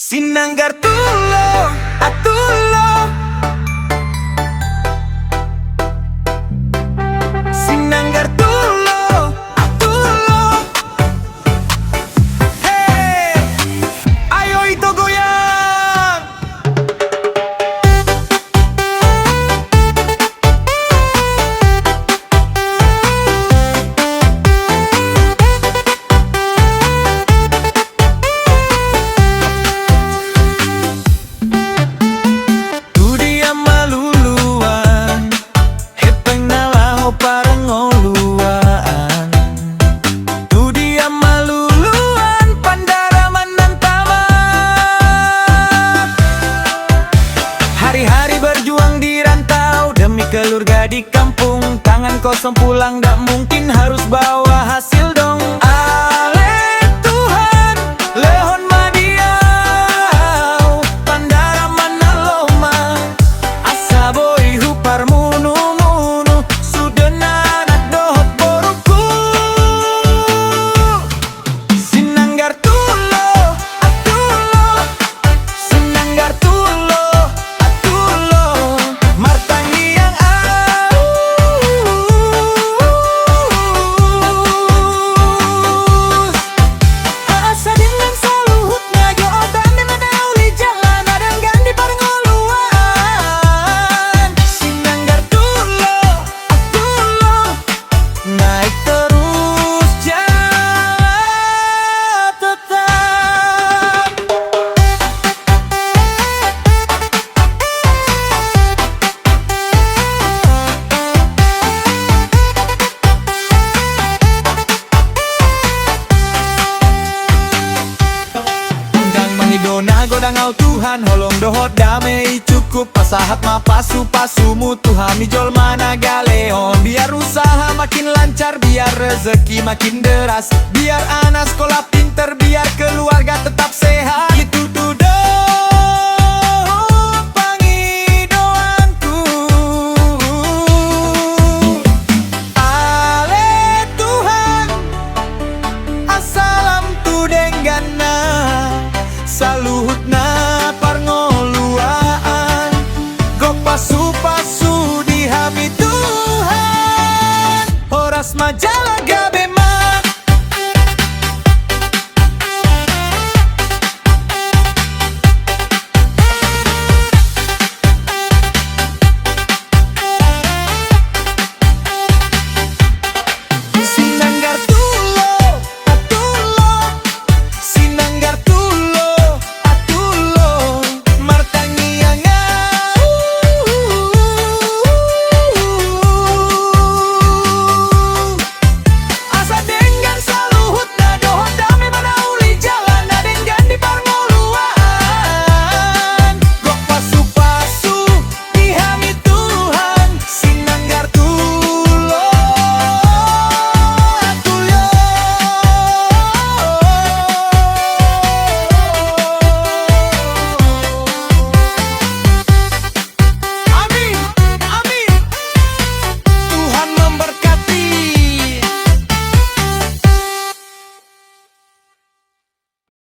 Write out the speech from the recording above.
Sinanggar tulo, atulo. Sinanggar tulo, atulo. Hey, ayo itu goyang. Tu dia maluluan, hepeng nalaho parang ngoluan. Tu dia maluluan, pandaraman nan tamat. Hari-hari berjuang di rantau demi keluarga di kampung. Tangan kosong pulang dak mungkin, harus bawa hasil dong. Ale Tuhan, lehon madiau, pandaraman naloma. Asa boy hupar munu-munu, sudah nanak dohot boruku. Sinanggar tulo, atulo. Sinanggar tulo, atulo. Martangi yang asa dengan saluhutnya, geotan dengan auli jalan adang gandi parang ngoluan. Sinanggar tulo, atulo. Naik terus jalan tetap. Undang mangidona godang au Tuhan, holong dohot damai cukup. Pasahat ma pasu-pasu mutu hami jol mana galeon. Biar usaha makin lancar, biar rezeki makin deras. Biar anak sekolah pinter, biar keluarga tetap sehat. Itu tuh doa pangidoanku. Ale Tuhan, asalam tu denggana, saluhutna parngoluaan. Go pasu-pasu dihami Tuhan, horas majalah